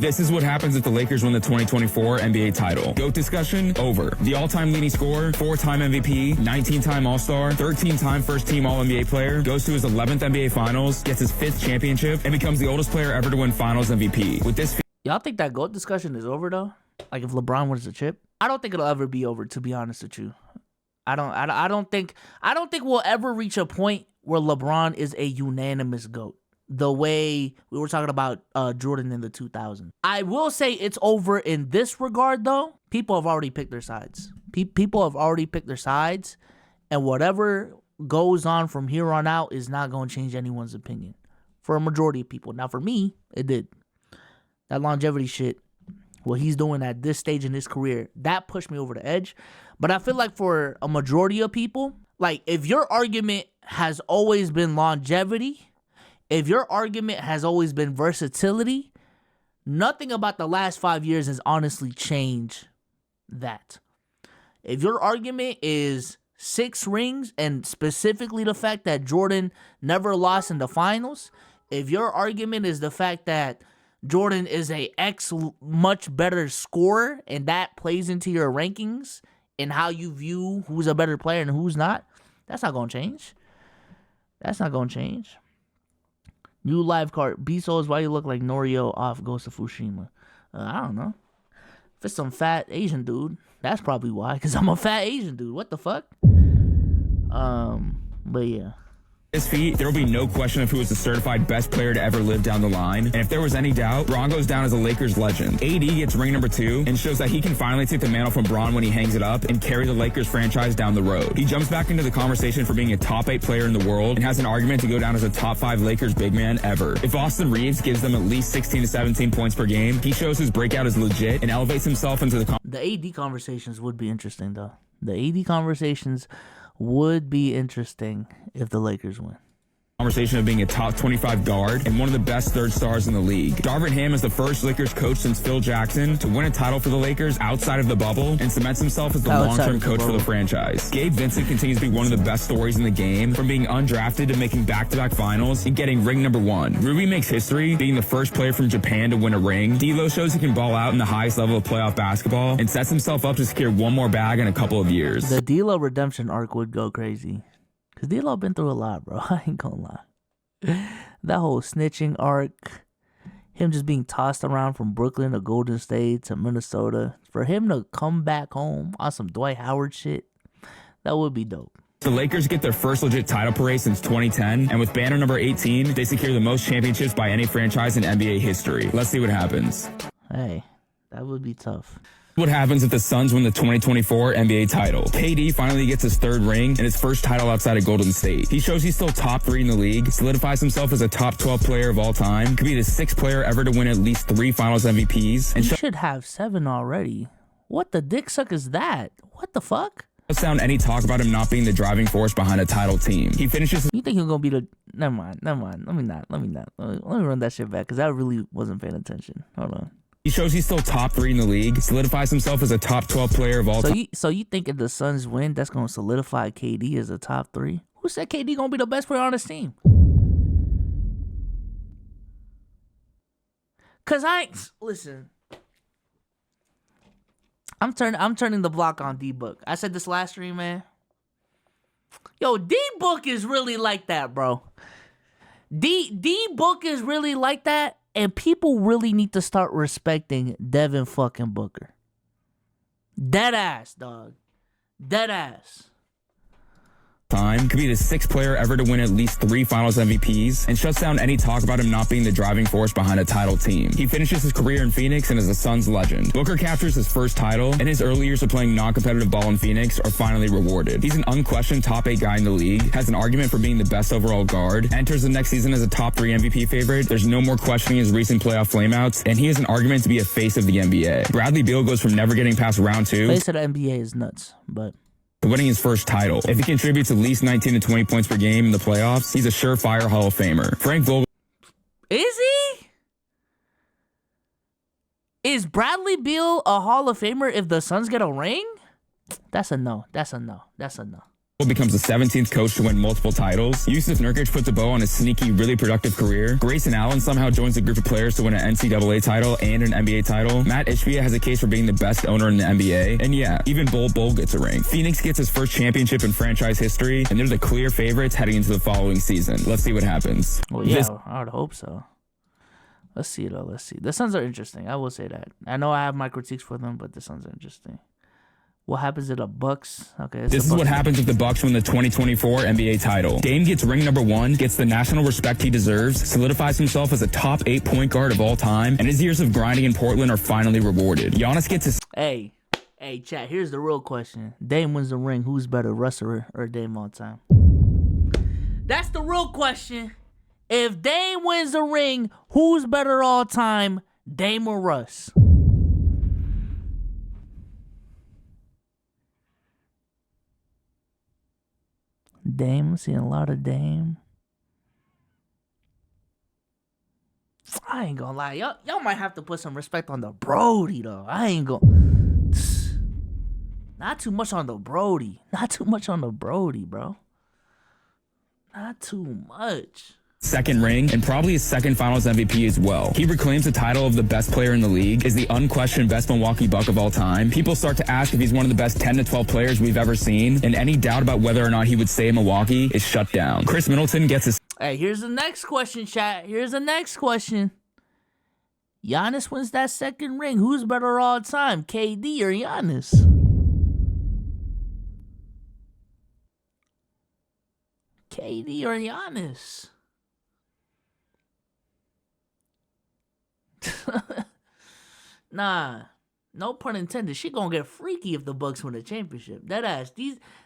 This is what happens if the Lakers win the 2024 NBA title. GOAT discussion, over. The all-time leading scorer, 4-time MVP, 19-time All-Star, 13-time first-team All-NBA player, goes to his 11th NBA Finals, gets his 5th championship, and becomes the oldest player ever to win Finals MVP. With this... Y'all think that GOAT discussion is over, though? Like, if LeBron wins the chip? I don't think it'll ever be over, to be honest with you. I don't think we'll ever reach a point where LeBron is a unanimous GOAT. The way we were talking about Jordan in the 2000s. I will say it's over in this regard, though. People have already picked their sides. People have already picked their sides, and whatever goes on from here on out is not going to change anyone's opinion. For a majority of people. Now, for me, it did. That longevity shit, what he's doing at this stage in his career, that pushed me over the edge. But I feel like for a majority of people, like, if your argument has always been longevity, if your argument has always been versatility, nothing about the last 5 years has honestly changed that. If your argument is 6 rings and specifically the fact that Jordan never lost in the finals, if your argument is the fact that Jordan is a much better scorer and that plays into your rankings and how you view who's a better player and who's not, that's not going to change. That's not going to change. New live card. BSOLZ, why you look like Norio off Ghost of Tsushima? I don't know. If it's some fat Asian dude, that's probably why. Because I'm a fat Asian dude. What the fuck? But yeah. His feet, there will be no question of who is the certified best player to ever live down the line. And if there was any doubt, Bron goes down as a Lakers legend. AD gets ring number 2 and shows that he can finally take the mantle from Bron when he hangs it up and carry the Lakers franchise down the road. He jumps back into the conversation for being a top 8 player in the world and has an argument to go down as a top 5 Lakers big man ever. If Austin Reeves gives them at least 16 to 17 points per game, he shows his breakout is legit and elevates himself into the AD conversations would be interesting, though. The AD conversations would be interesting if the Lakers win. Conversation of being a top 25 guard and one of the best third stars in the league. Darvin Ham is the first Lakers coach since Phil Jackson to win a title for the Lakers outside of the bubble and cements himself as the long-term coach for the franchise. Gabe Vincent continues to be one of the best stories in the game, from being undrafted to making back-to-back finals and getting ring number 1. Ruby makes history, being the first player from Japan to win a ring. D'Lo shows he can ball out in the highest level of playoff basketball and sets himself up to secure one more bag in a couple of years. The D'Lo redemption arc would go crazy. Because D'Lo been through a lot, bro. I ain't gonna lie. That whole snitching arc, him just being tossed around from Brooklyn to Golden State to Minnesota, for him to come back home on some Dwight Howard shit, that would be dope. The Lakers get their first legit title parade since 2010, and with banner number 18, they secure the most championships by any franchise in NBA history. Let's see what happens. Hey, that would be tough. What happens if the Suns win the 2024 NBA title? KD finally gets his 3rd ring and his first title outside of Golden State. He shows he's still top 3 in the league, solidifies himself as a top 12 player of all time, could be the 6th player ever to win at least 3 Finals MVPs. And he should have 7 already. What the dick suck is that? What the fuck? Sound any talk about him not being the driving force behind a title team. He finishes. You think he's gonna be the? Never mind. Let me run that shit back because I really wasn't paying attention. Hold on. He shows he's still top 3 in the league, solidifies himself as a top 12 player of all time. So you think if the Suns win, that's going to solidify KD as a top 3? Who said KD going to be the best player on his team? Because listen, I'm turning the block on D-Book. I said this last stream, man. Yo, D-Book is really like that, bro. D-Book is really like that. And people really need to start respecting Devin fucking Booker. Dead ass, dog. Dead ass. Time, could be the 6th player ever to win at least 3 Finals MVPs, and shuts down any talk about him not being the driving force behind a title team. He finishes his career in Phoenix and is a Suns legend. Booker captures his first title, and his early years of playing non-competitive ball in Phoenix are finally rewarded. He's an unquestioned top 8 guy in the league, has an argument for being the best overall guard, enters the next season as a top 3 MVP favorite. There's no more questioning his recent playoff flameouts, and he has an argument to be a face of the NBA. Bradley Beal goes from never getting past round 2. Face of the NBA is nuts, but winning his first title. If he contributes at least 19 to 20 points per game in the playoffs, he's a surefire Hall of Famer. Frank Vogel. Is he? Is Bradley Beal a Hall of Famer if the Suns get a ring? That's a no. That's a no. That's a no. becomes the 17th coach to win multiple titles. Yusuf Nurkic puts a bow on his sneaky, really productive career. Grayson Allen somehow joins a group of players to win an NCAA title and an NBA title. Matt Ishbia has a case for being the best owner in the NBA. And yeah, even Bol gets a ring. Phoenix gets his first championship in franchise history, and they're the clear favorites heading into the following season. Let's see what happens. Well, yeah, I would hope so. Let's see, though. Let's see. The Suns are interesting. I will say that. I know I have my critiques for them, but the Suns are interesting. What happens to the Bucks? Okay, this is what happens if the Bucks win the 2024 NBA title. Dame gets ring number 1, gets the national respect he deserves, solidifies himself as a top 8 point guard of all time, and his years of grinding in Portland are finally rewarded. Giannis gets his... Hey, chat, here's the real question. Dame wins the ring. Who's better, Russ or Dame all time? That's the real question. If Dame wins the ring, who's better all time, Dame or Russ? Dame, I'm seeing a lot of Dame. I ain't gonna lie. Y'all might have to put some respect on the Brody, though. I ain't gonna... Not too much on the Brody. Not too much on the Brody, bro. Not too much. Second ring, and probably his second finals MVP as well. He reclaims the title of the best player in the league, is the unquestioned best Milwaukee Buck of all time. People start to ask if he's one of the best 10 to 12 players we've ever seen, and any doubt about whether or not he would stay in Milwaukee is shut down. Chris Middleton gets his... Hey, here's the next question, chat. Here's the next question. Giannis wins that second ring. Who's better all time, KD or Giannis? KD or Giannis? Nah, no pun intended. She gonna get freaky if the Bucks win a championship. That ass.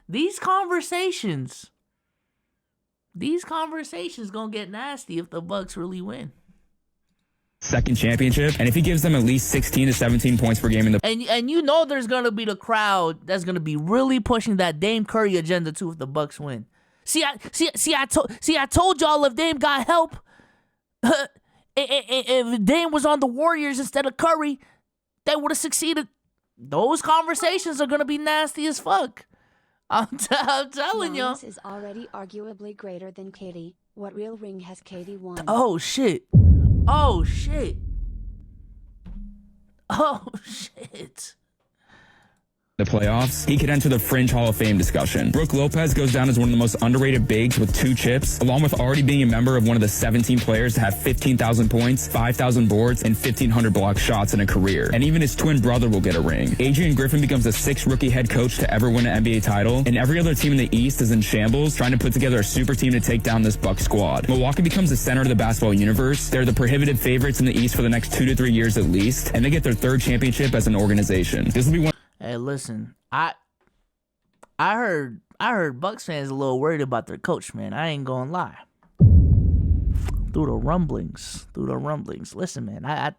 These conversations gonna get nasty if the Bucks really win. Second championship, and if he gives them at least 16 to 17 points per game in the... And you know there's gonna be the crowd that's gonna be really pushing that Dame Curry agenda too if the Bucks win. I told y'all if Dame got help, if Dame was on the Warriors instead of Curry, they would have succeeded. Those conversations are gonna be nasty as fuck. I'm telling y'all. Giannis is already arguably greater than KD. What real ring has KD won? Oh shit. Oh shit. Oh shit. The playoffs, he could enter the fringe Hall of Fame discussion. Brook Lopez goes down as one of the most underrated bigs with 2 chips, along with already being a member of one of the 17 players to have 15,000 points, 5,000 boards, and 1,500 block shots in a career. And even his twin brother will get a ring. Adrian Griffin becomes the 6th rookie head coach to ever win an NBA title, and every other team in the East is in shambles, trying to put together a super team to take down this Bucks squad. Milwaukee becomes the center of the basketball universe. They're the prohibitive favorites in the East for the next 2 to 3 years at least, and they get their 3rd championship as an organization. This will be one... Hey, listen, I heard Bucks fans a little worried about their coach, man. I ain't gonna lie. Through the rumblings. Listen, man, I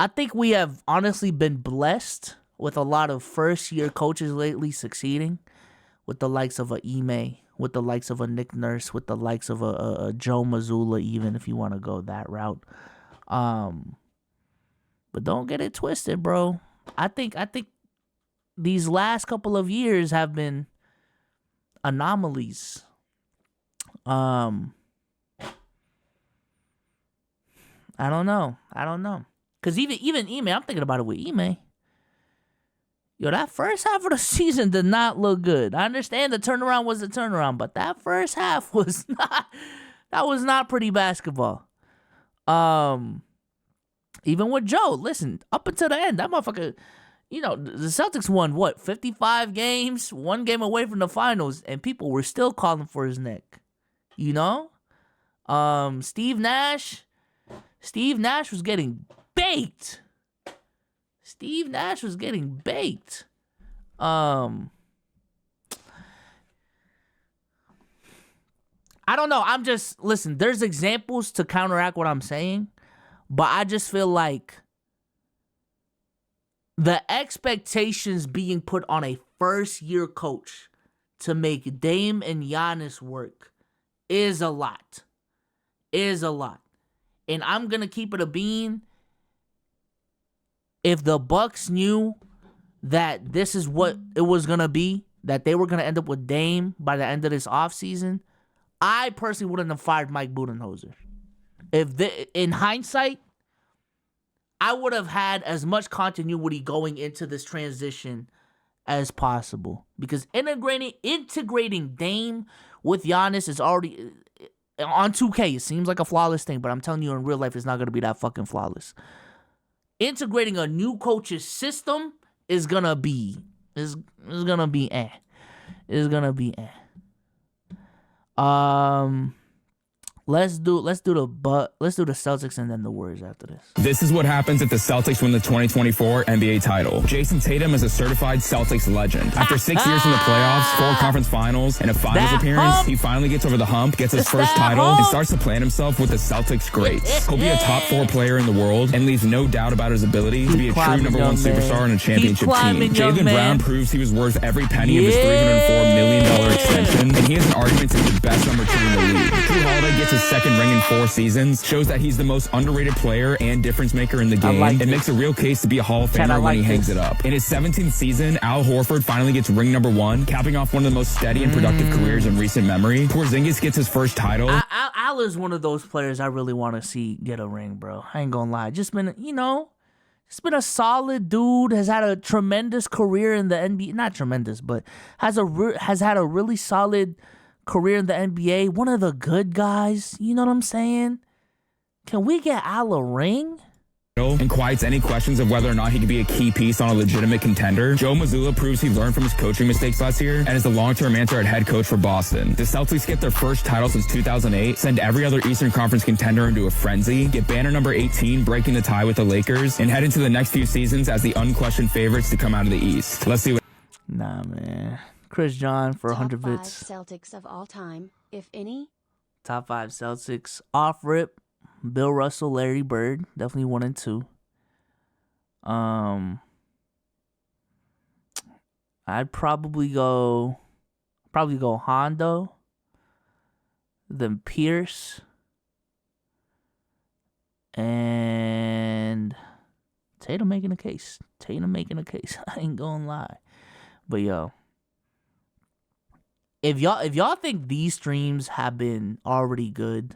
think we have honestly been blessed with a lot of first-year coaches lately succeeding, with the likes of a Ime, with the likes of a Nick Nurse, with the likes of a Joe Mazzulla, even if you want to go that route. But don't get it twisted, bro. I think these last couple of years have been anomalies. I don't know. Cause even Ime, I'm thinking about it with Ime. Yo, that first half of the season did not look good. I understand the turnaround was the turnaround, but that first half was not pretty basketball. Even with Joe, listen, up until the end, that motherfucker. You know, the Celtics won, 55 games, 1 game away from the finals, and people were still calling for his neck. You know? Steve Nash was getting baked. I don't know. Listen, there's examples to counteract what I'm saying, but I just feel like the expectations being put on a first-year coach to make Dame and Giannis work is a lot. And I'm going to keep it a bean. If the Bucks knew that this is what it was going to be, that they were going to end up with Dame by the end of this offseason, I personally wouldn't have fired Mike Budenholzer. In hindsight, I would have had as much continuity going into this transition as possible. Because integrating Dame with Giannis is already... On 2K, it seems like a flawless thing, but I'm telling you, in real life, it's not going to be that fucking flawless. Integrating a new coach's system is going to be... It's going to be eh. It's going to be eh. Let's do the Celtics and then the Warriors after this. This is what happens if the Celtics win the 2024 NBA title. Jason Tatum is a certified Celtics legend. After 6 years in the playoffs, 4 conference finals, and a finals appearance, he finally gets over the hump, gets his first title, and starts to plant himself with the Celtics greats. He'll be a top 4 player in the world and leaves no doubt about his ability to be a true number 1 superstar on a championship team. Jalen Brown proves he was worth every penny of his $304 million extension, and he has an argument to be the best number 2 in the league. Drew Holiday gets his second ring in 4 seasons, shows that he's the most underrated player and difference maker in the game, and makes a real case to be a Hall of Famer when he hangs it up. In his 17th season, Al Horford finally gets ring number 1, capping off one of the most steady and productive careers in recent memory. Porzingis gets his first title. Al is one of those players I really want to see get a ring, bro. I ain't gonna lie. Just been a solid dude, has had a tremendous career in the NBA. Not tremendous, but has had a really solid career in the NBA. One of the good guys. You know what I'm saying? Can we get Al a ring? And quiets any questions of whether or not he could be a key piece on a legitimate contender. Joe Mazzulla proves he learned from his coaching mistakes last year and is the long-term answer at head coach for Boston. The Celtics get their first title since 2008, send every other Eastern Conference contender into a frenzy, get banner number 18, breaking the tie with the Lakers, and head into the next few seasons as the unquestioned favorites to come out of the East. Let's see what... Nah, man. Chris John for 100 Top 5 bits. Celtics of all time, if any. Top 5 Celtics. Off rip, Bill Russell, Larry Bird. Definitely 1 and 2. I'd probably go Hondo, then Pierce, and Tatum making a case. I ain't gonna lie. But yo, if y'all think these streams have been already good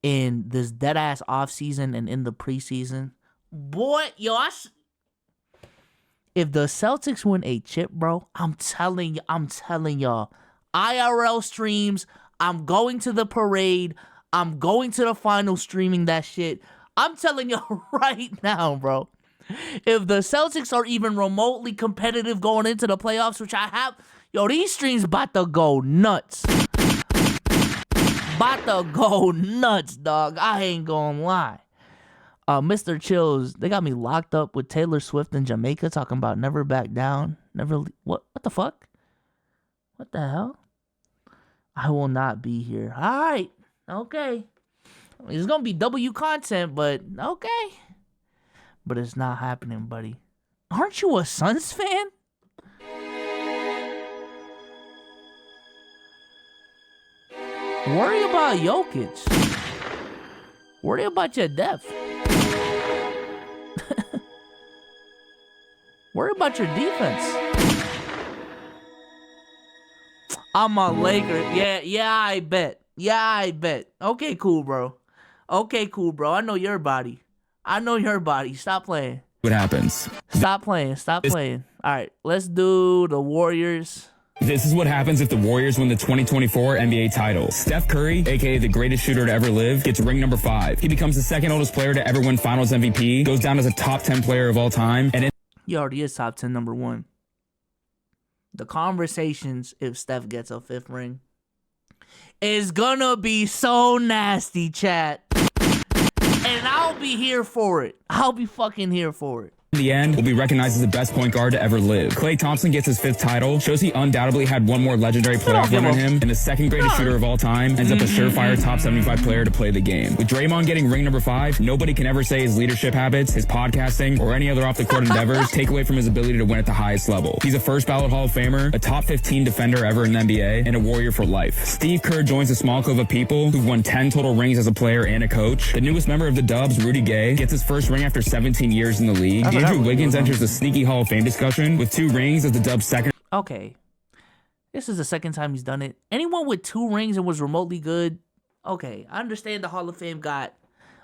in this dead ass off season and in the preseason, boy, yo, if the Celtics win a chip, bro, I'm telling y'all, IRL streams, I'm going to the parade, I'm going to the final streaming that shit. I'm telling y'all right now, bro. If the Celtics are even remotely competitive going into the playoffs, which I have, yo, these streams about to go nuts. Dog. I ain't gonna lie. Mr. Chills, they got me locked up with Taylor Swift in Jamaica talking about never back down. What the fuck? What the hell? I will not be here. All right. Okay. It's going to be W content, but okay. But it's not happening, buddy. Aren't you a Suns fan? Worry about Jokic. Worry about your depth. Worry about your defense. I'm a Laker. Yeah, I bet. Okay, cool, bro. I know your body. Stop playing. What happens? Stop playing. All right, let's do the Warriors. This is what happens if the Warriors win the 2024 NBA title. Steph Curry, aka the greatest shooter to ever live, gets ring number 5. He becomes the second oldest player to ever win Finals MVP, goes down as a top 10 player of all time, and he already is top 10 number 1. The conversations if Steph gets a 5th ring is gonna be so nasty, chat. And I'll be here for it. I'll be fucking here for it. in the end, will be recognized as the best point guard to ever live. Klay Thompson gets his 5th title, shows he undoubtedly had one more legendary playoff run in him, and the second greatest shooter of all time ends up a surefire top 75 player to play the game. With Draymond getting ring number 5, nobody can ever say his leadership habits, his podcasting, or any other off-the-court endeavors take away from his ability to win at the highest level. He's a first ballot Hall of Famer, a top 15 defender ever in the NBA, and a warrior for life. Steve Kerr joins a small club of people who've won 10 total rings as a player and a coach. The newest member of the Dubs, Rudy Gay, gets his first ring after 17 years in the league. Andrew Wiggins enters the sneaky Hall of Fame discussion with 2 rings as the Dubs' second. Okay. This is the second time he's done it. Anyone with 2 rings and was remotely good, okay. I understand the Hall of Fame got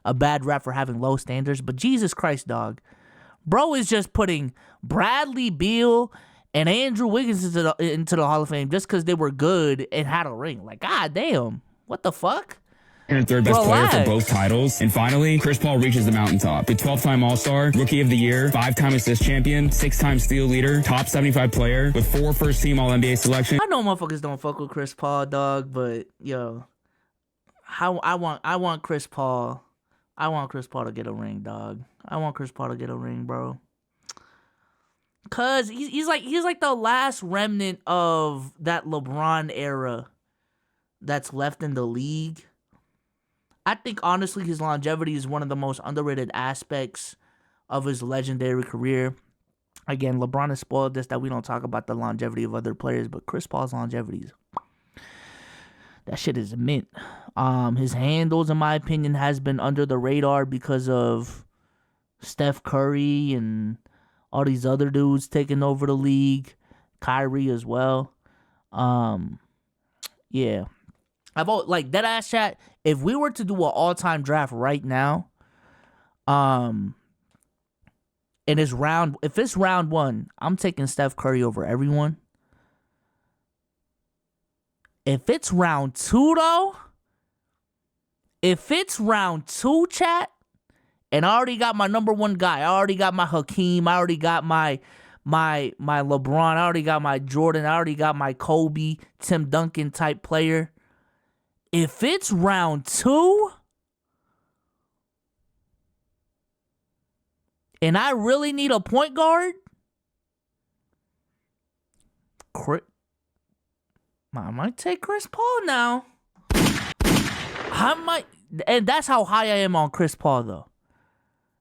a bad rap for having low standards, but Jesus Christ, dog. Bro is just putting Bradley Beal and Andrew Wiggins into the Hall of Fame just because they were good and had a ring. Like, god damn. What the fuck? And third best player Relax. for both titles. And finally, Chris Paul reaches the mountaintop. The 12-time All-Star, Rookie of the Year, 5-time assist champion, 6-time steal leader, top 75 player, with 4 first-team All-NBA selections. I know motherfuckers don't fuck with Chris Paul, dog, but yo, I want Chris Paul. I want Chris Paul to get a ring, dog. I want Chris Paul to get a ring, bro. Cause he's like the last remnant of that LeBron era that's left in the league. I think honestly his longevity is one of the most underrated aspects of his legendary career. Again, LeBron has spoiled this that we don't talk about the longevity of other players, but Chris Paul's longevity, that shit is mint. His handles, in my opinion, has been under the radar because of Steph Curry and all these other dudes taking over the league, Kyrie as well. Yeah. Like dead ass chat, if we were to do an all-time draft right now, if it's round 1, I'm taking Steph Curry over everyone. If it's round 2 though, chat, and I already got my number 1 guy, I already got my Hakeem, I already got my LeBron, I already got my Jordan, I already got my Kobe, Tim Duncan type player. If it's round 2, and I really need a point guard, I might take Chris Paul now. And that's how high I am on Chris Paul, though.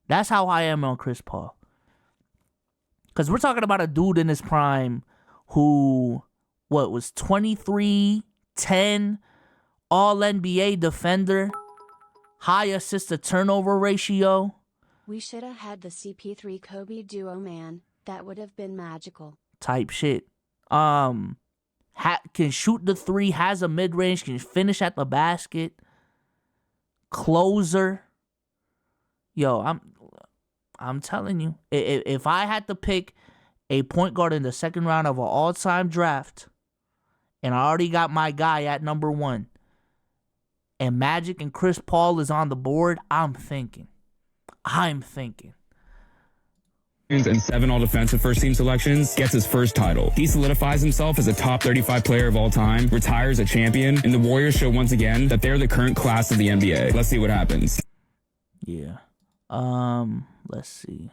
That's how high I am on Chris Paul. Because we're talking about a dude in his prime who, was 23, 10, All-NBA defender, high assist to turnover ratio. We should have had the CP3 Kobe duo, man. That would have been magical. Type shit. Can shoot the 3, has a mid-range, can finish at the basket. Closer. Yo, I'm telling you, if I had to pick a point guard in the second round of an all-time draft, and I already got my guy at number 1, and Magic and Chris Paul is on the board, I'm thinking. And 7 all-defensive first-team selections, gets his first title. He solidifies himself as a top 35 player of all time, retires a champion, and the Warriors show once again that they're the current class of the NBA. Let's see what happens. Yeah. Let's see.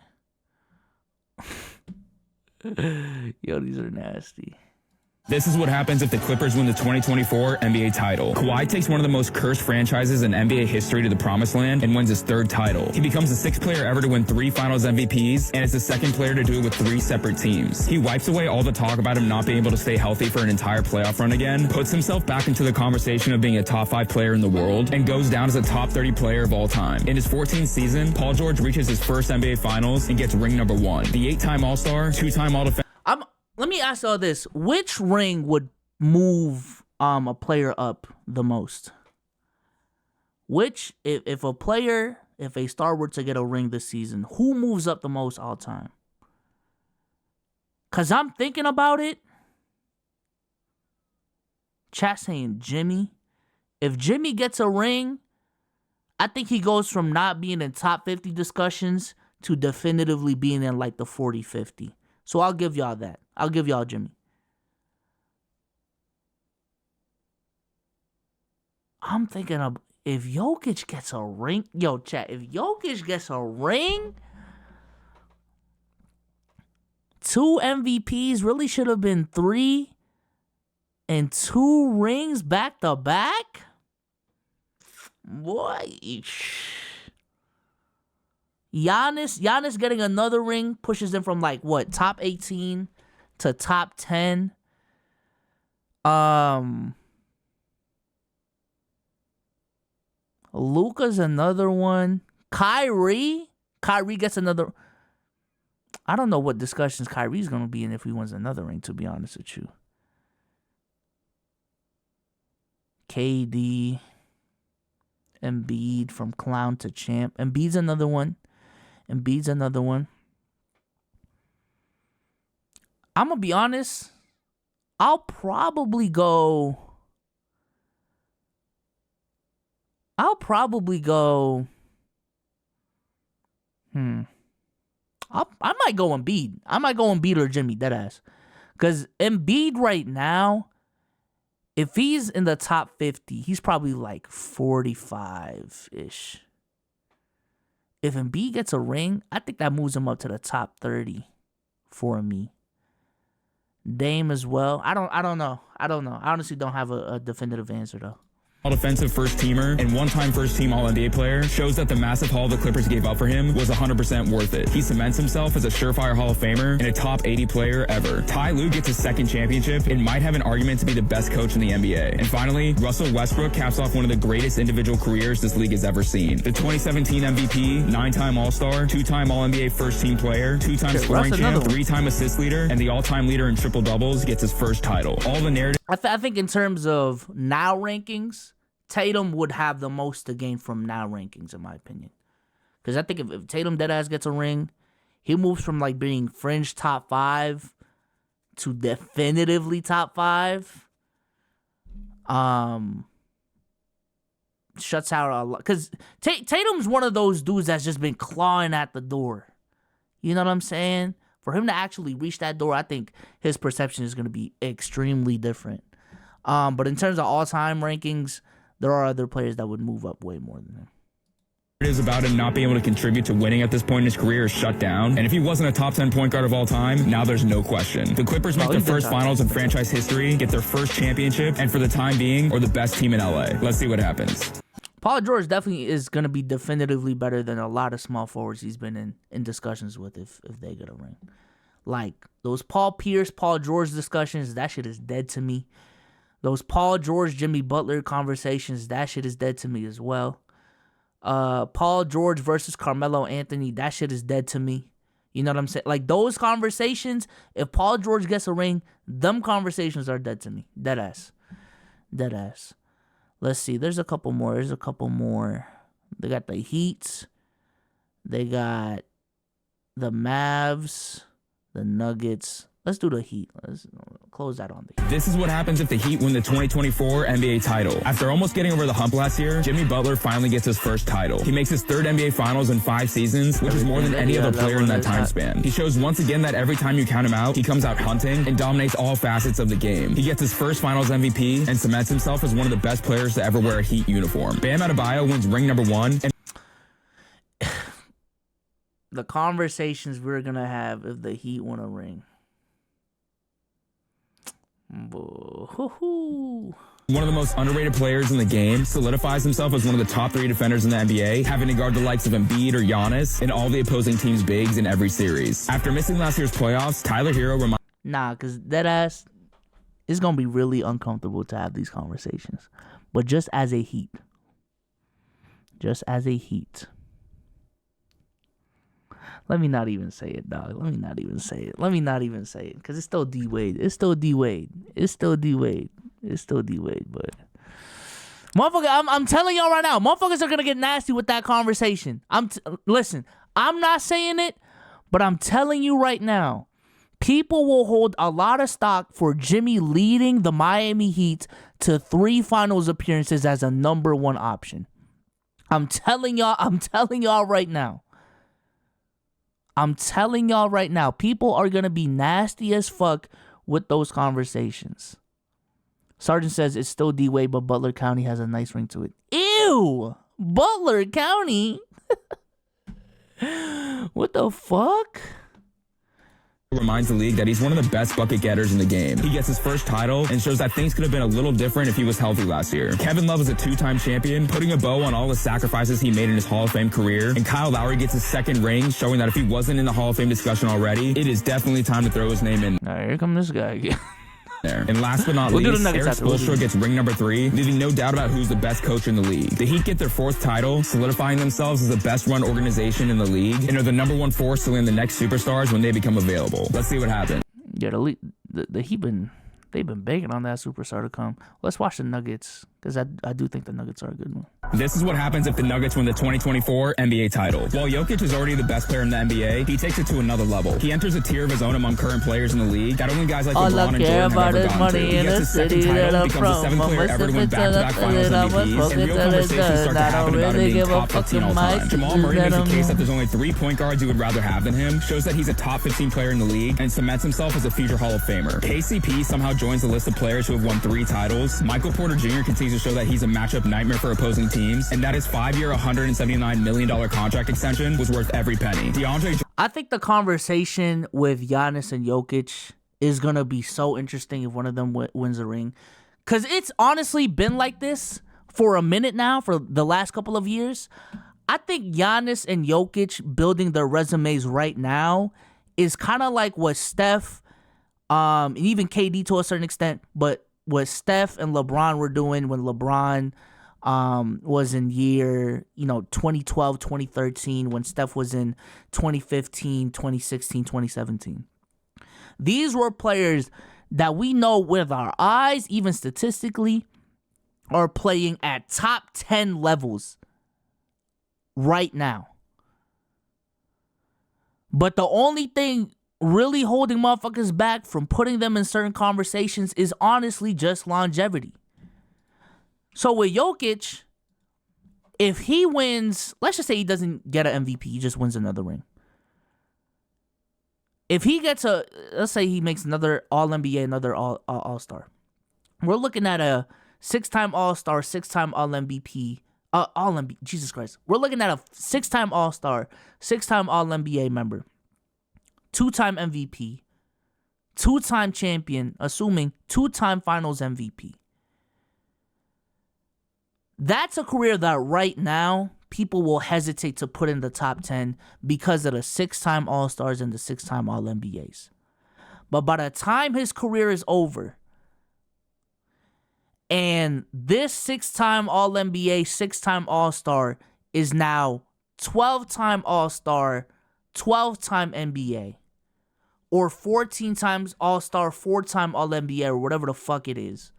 Yo, these are nasty. This is what happens if the Clippers win the 2024 NBA title. Kawhi takes one of the most cursed franchises in NBA history to the promised land and wins his 3rd title. He becomes the 6th player ever to win 3 finals MVPs, and is the 2nd player to do it with 3 separate teams. He wipes away all the talk about him not being able to stay healthy for an entire playoff run again, puts himself back into the conversation of being a top 5 player in the world, and goes down as a top 30 player of all time. In his 14th season, Paul George reaches his first NBA Finals and gets ring number 1. The 8-time All-Star, 2-time All-Defensive. Let me ask y'all this. Which ring would move a player up the most? If a star were to get a ring this season, who moves up the most all time? Because I'm thinking about it. Chat saying Jimmy. If Jimmy gets a ring, I think he goes from not being in top 50 discussions to definitively being in like the 40-50. So I'll give y'all that. I'll give y'all Jimmy. I'm thinking of if Jokic gets a ring. Yo, chat. If Jokic gets a ring, 2 MVPs really should have been 3, and 2 rings back to back. Boy. Giannis getting another ring pushes him from like what, top 18 to top 10. Luka's another one. Kyrie gets another. I don't know what discussions Kyrie's going to be in if he wins another ring, to be honest with you. KD, Embiid from clown to champ. Embiid's another one. I'm going to be honest. I'll probably go. I might go Embiid. I might go Embiid or Jimmy, deadass. Because Embiid right now, if he's in the top 50, he's probably like 45-ish. If Embiid gets a ring, I think that moves him up to the top 30 for me. Dame as well. I don't know. I honestly don't have a definitive answer, though. Defensive first-teamer and one-time first-team All-NBA player shows that the massive haul the Clippers gave up for him was 100% worth it. He cements himself as a surefire Hall of Famer and a top 80 player ever. Ty Lue gets his second championship and might have an argument to be the best coach in the NBA. And finally, Russell Westbrook caps off one of the greatest individual careers this league has ever seen. The 2017 MVP, 9-time All-Star, 2-time All-NBA first-team player, 2-time scoring champ, 3-time assist leader, and the all-time leader in triple-doubles gets his first title. All the narrative... I think in terms of now rankings, Tatum would have the most to gain from now rankings, in my opinion. Because I think if Tatum deadass gets a ring, he moves from like being fringe top 5 to definitively top 5. Shuts out a lot. Because Tatum's one of those dudes that's just been clawing at the door. You know what I'm saying? For him to actually reach that door, I think his perception is going to be extremely different. But in terms of all-time rankings, there are other players that would move up way more than him. It is about him not being able to contribute to winning at this point in his career is shut down. And if he wasn't a top 10 point guard of all time, now there's no question. The Clippers make their first finals in franchise history, get their first championship, and for the time being, are the best team in LA. Let's see what happens. Paul George definitely is going to be definitively better than a lot of small forwards he's been in discussions with if they get a ring. Like, those Paul Pierce, Paul George discussions, that shit is dead to me. Those Paul George, Jimmy Butler conversations, that shit is dead to me as well. Paul George versus Carmelo Anthony, that shit is dead to me. You know what I'm saying? Like, those conversations, if Paul George gets a ring, them conversations are dead to me. Dead ass. Let's see. There's a couple more. They got the Heat. They got the Mavs, the Nuggets. Let's do the Heat. Let's close that on the Heat. This is what happens if the Heat win the 2024 NBA title. After almost getting over the hump last year, Jimmy Butler finally gets his first title. He makes his third NBA Finals in 5 seasons, which is more than any other player in that time span. He shows once again that every time you count him out, he comes out hunting and dominates all facets of the game. He gets his first Finals MVP and cements himself as one of the best players to ever wear a Heat uniform. Bam Adebayo wins ring number 1. And the conversations we're going to have if the Heat win a ring. One of the most underrated players in the game, solidifies himself as one of the top 3 defenders in the NBA, having to guard the likes of Embiid or Giannis and all the opposing team's bigs in every series. After missing last year's playoffs, Tyler Hero reminds... Nah, because deadass, it's going to be really uncomfortable to have these conversations. But just as a Heat. Let me not even say it, dog. Let me not even say it. Because it's still D-Wade. But motherfucker, I'm telling y'all right now, motherfuckers are going to get nasty with that conversation. Listen, I'm not saying it, but I'm telling you right now, people will hold a lot of stock for Jimmy leading the Miami Heat to 3 finals appearances as a number 1 option. I'm telling y'all right now. People are going to be nasty as fuck with those conversations. Sergeant says it's still D-Wade, but Butler County has a nice ring to it. Ew! Butler County? What the fuck? Reminds the league that he's one of the best bucket getters in the game. He gets his first title and shows that things could have been a little different if he was healthy last year. Kevin Love is a 2-time champion, putting a bow on all the sacrifices he made in his Hall of Fame career. And Kyle Lowry gets his second ring, showing that if he wasn't in the Hall of Fame discussion already, it is definitely time to throw his name in. All right, here come this guy again. there. And last but not We'll do least, the Nuggets Eric after. We'll do Spoelstra gets ring number 3, leaving no doubt about who's the best coach in the league. The Heat get their 4th title, solidifying themselves as the best-run organization in the league, and are the number 1 force to land the next superstars when they become available. Let's see what happens. Yeah, the Heat they've been begging on that superstar to come. Let's watch the Nuggets, because I do think the Nuggets are a good one. This is what happens if the Nuggets win the 2024 NBA title. While Jokic is already the best player in the NBA, he takes it to another level. He enters a tier of his own among current players in the league that only guys like LeBron and Jordan have ever gone to. He gets his second title, becomes the 7th player ever to win back-to-back finals MVPs, and real conversations start to happen about him being top 15 all time. Jamal Murray makes the case that there's only 3 point guards you would rather have than him, shows that he's a top 15 player in the league, and cements himself as a future Hall of Famer. KCP somehow joins the list of players who have won 3 titles. Michael Porter Jr. continues to show that he's a matchup nightmare for opposing teams, and that his 5-year, $179 million contract extension was worth every penny. I think the conversation with Giannis and Jokic is going to be so interesting if one of them wins a ring. Because it's honestly been like this for a minute now, for the last couple of years. I think Giannis and Jokic building their resumes right now is kind of like what Steph, and even KD to a certain extent, but what Steph and LeBron were doing when LeBron was in year, 2012, 2013, when Steph was in 2015, 2016, 2017. These were players that we know with our eyes, even statistically, are playing at top 10 levels right now. But the only thing really holding motherfuckers back from putting them in certain conversations is honestly just longevity. So with Jokic, if he wins, let's just say he doesn't get an MVP, he just wins another ring. If he gets let's say he makes another All-NBA, another All-Star. We're looking at a 6-time All-Star, 6-time All-MVP, Jesus Christ. We're looking at a 6-time All-Star, 6-time All-NBA member, 2-time MVP, 2-time champion, assuming 2-time Finals MVP. That's a career that right now people will hesitate to put in the top 10 because of the 6-time All-Stars and the 6-time All-NBAs. But by the time his career is over, and this 6-time All-NBA, 6-time All-Star is now 12-time All-Star, 12-time NBA, or 14 times All-Star, 4-time All-NBA, or whatever the fuck it is.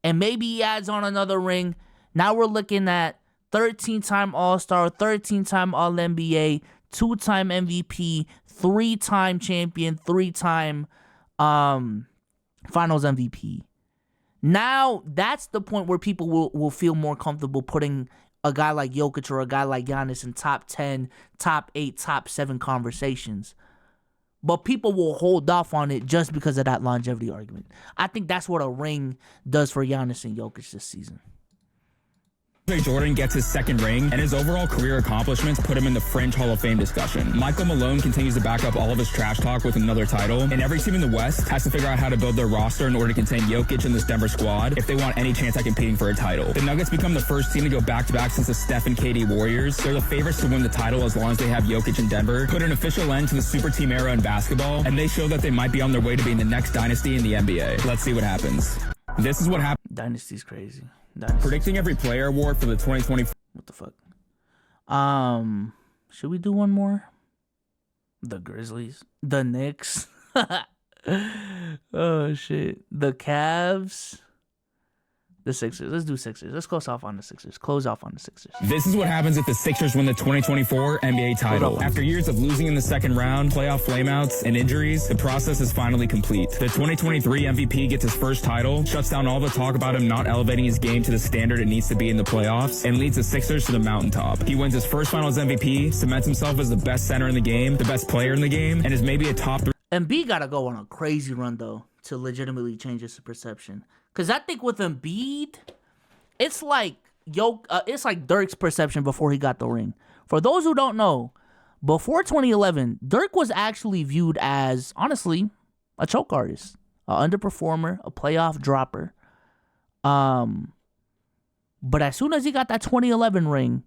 And maybe he adds on another ring. Now we're looking at 13-time All-Star, 13-time All-NBA, 2-time MVP, 3-time champion, 3-time Finals MVP. Now that's the point where people will feel more comfortable putting a guy like Jokic or a guy like Giannis in top 10, top 8, top 7 conversations. But people will hold off on it just because of that longevity argument. I think that's what a ring does for Giannis and Jokic this season. Jordan gets his second ring, and his overall career accomplishments put him in the fringe Hall of Fame discussion. Michael Malone continues to back up all of his trash talk with another title, and every team in the West has to figure out how to build their roster in order to contain Jokic in this Denver squad if they want any chance at competing for a title. The Nuggets become the first team to go back-to-back since the Steph and KD Warriors. They're the favorites to win the title as long as they have Jokic in Denver, put an official end to the super team era in basketball, and they show that they might be on their way to being the next dynasty in the NBA. Let's see what happens. This is what happens. Dynasty's crazy. Predicting every player award for the 2024. What the fuck? Should we do one more? The Grizzlies, the Knicks. Oh shit, the Cavs, the Sixers. Let's do Sixers. Let's close off on the Sixers. This is what happens if the Sixers win the 2024 NBA title. After years of losing in the second round, playoff flameouts, and injuries, the process is finally complete. The 2023 MVP gets his first title, shuts down all the talk about him not elevating his game to the standard it needs to be in the playoffs, and leads the Sixers to the mountaintop. He wins his first Finals MVP, cements himself as the best center in the game, the best player in the game, and is maybe a top 3. Embiid gotta go on a crazy run though to legitimately change his perception. Cause I think with Embiid, it's like Dirk's perception before he got the ring. For those who don't know, before 2011, Dirk was actually viewed as, honestly, a choke artist, an underperformer, a playoff dropper. But as soon as he got that 2011 ring,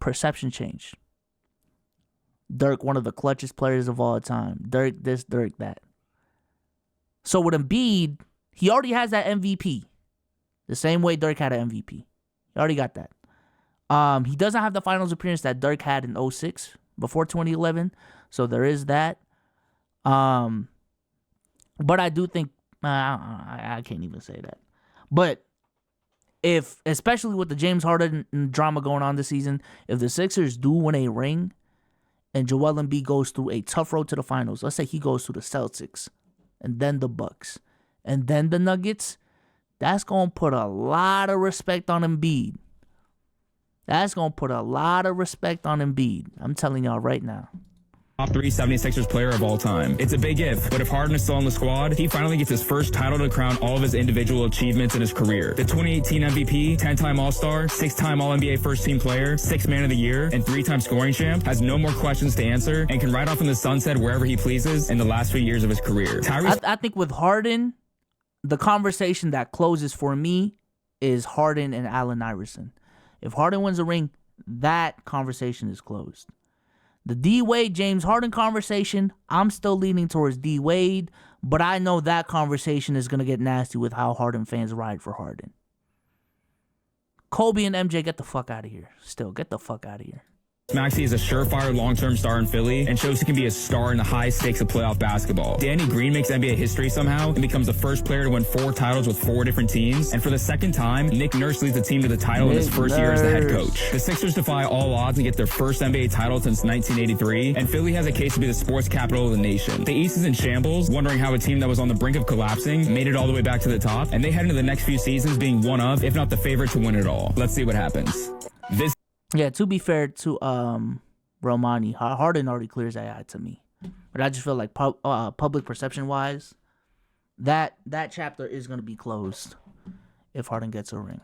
perception changed. Dirk, one of the clutchest players of all time. Dirk this, Dirk that. So with Embiid, he already has that MVP. The same way Dirk had an MVP. He already got that. He doesn't have the finals appearance that Dirk had in 06 before 2011. So there is that. But I do think I can't even say that. But especially with the James Harden drama going on this season, if the Sixers do win a ring and Joel Embiid goes through a tough road to the finals, let's say he goes through the Celtics and then the Bucks and then the Nuggets, that's going to put a lot of respect on Embiid. That's going to put a lot of respect on Embiid. I'm telling y'all right now. Top 3 76ers player of all time. It's a big if, but if Harden is still on the squad, he finally gets his first title to crown all of his individual achievements in his career. The 2018 MVP, 10-time All-Star, 6-time All-NBA first-team player, 6th Man of the Year, and 3-time scoring champ has no more questions to answer and can ride off in the sunset wherever he pleases in the last few years of his career. I think with Harden, the conversation that closes for me is Harden and Allen Iverson. If Harden wins a ring, that conversation is closed. The D-Wade, James Harden conversation, I'm still leaning towards D-Wade, but I know that conversation is going to get nasty with how Harden fans ride for Harden. Kobe and MJ, get the fuck out of here. Still, get the fuck out of here. Maxey is a surefire long-term star in Philly and shows he can be a star in the high stakes of playoff basketball. Danny Green makes NBA history somehow and becomes the first player to win 4 titles with 4 different teams. And for the second time, Nick Nurse leads the team to the title in his first year as the head coach. The Sixers defy all odds and get their first NBA title since 1983, and Philly has a case to be the sports capital of the nation. The East is in shambles, wondering how a team that was on the brink of collapsing made it all the way back to the top, and they head into the next few seasons being one of, if not the favorite to win it all. Let's see what happens. Yeah, to be fair to Romani, Harden already clears AI to me. But I just feel like public perception-wise, that chapter is going to be closed if Harden gets a ring.